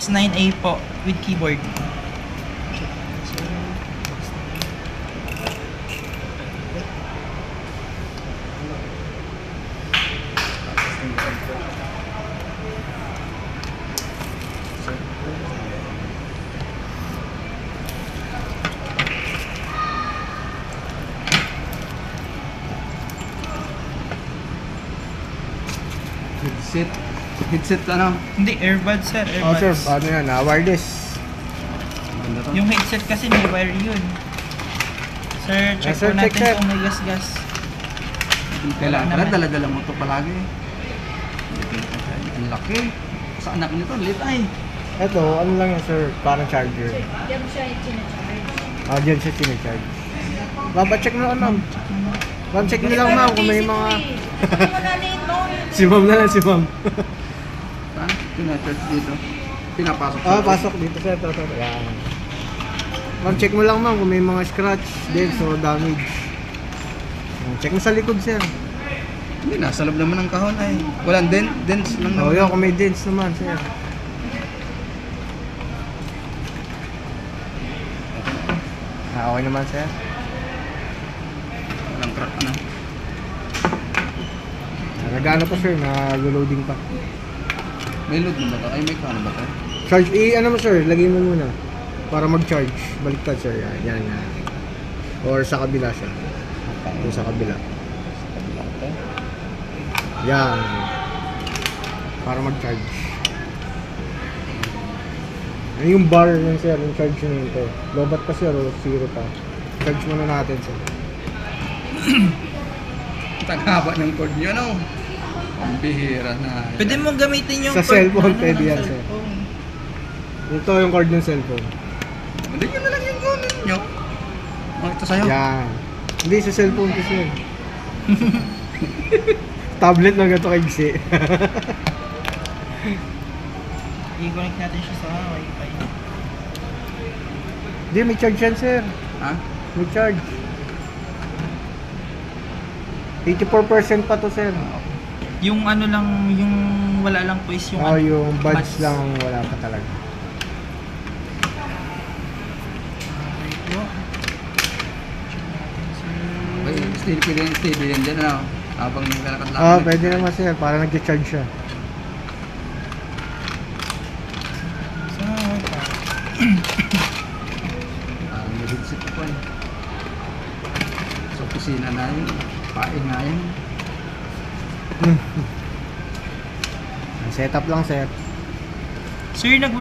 X9A po with keyboard. Headset ano? Hindi, earbuds sir, Oh sir, earbuds. ano yan? Wireless. Maganda to. Yung headset kasi may wire yun. Sir, check sir, po natin check. kung may gas-gas. Kailangan Wala pala, naman. dala-dala mo to palagi. Ang laki. Sa anak nito, lit ay. Ito, ano lang yan sir, parang charger. Diyan siya sinacharge. Diyan siya sinacharge. Papacheck mo lang ma'am. Ma'am, check nyo lang ma'am kung may mga... Hindi mo na nito. Si ma'am na lang, si ma'am. Saan? Pinacharge dito. Pinapasok Pasok dito sir. Ito. Yan. Ma'am, check mo lang ma'am kung may mga scratch, dents o damage. Check mo sa likod sir. Hindi, nasa loob naman ng kahon ay. Walang dents lang Oh, naman. yun, kung may dents naman sir. Okay naman sir. Walang crack na. Nagano pa sir, nag-loading pa. May load na ba ito? Ay, may kano ba ito? Charge, ano mo sir, lagay mo muna. Para mag-charge. Baliktad sir, yan. Or sa kabila siya. Doon sa kabila. Yan. Para mag-charge. Ano yung bar yun sir, yung charge nyo ito. Lobat pa sir, o zero pa. Charge muna natin sir. Tagaba ng cord nyo, no? Ang bihira na. Pwede mo gamitin yung Sa cord cellphone, ng pwede yan, sir. cellphone. Ito yung cord ng cellphone. Hindi nyo na lang yung kunin nyo. Oh, ito sa'yo. Yan. Hindi, sa cellphone ko sir. Tablet lang ito kaigsi. I-connect natin siya sa wifi. Hindi, may charge yan sir. Ha? May charge. 84% pa to sir. Yung ano lang, yung wala lang po is yung Oh, ano, yung buds buds. lang ang wala pa talaga. Ito. Check natin, sir. Ay, steady yan dyan, ano? Habang naglalakad lang. Ah, pwede naman sir. Para nag-charge siya. So, Parang may headset ko eh. Sa opisina na yun. Pain nga yun. Setup lang sir. sir,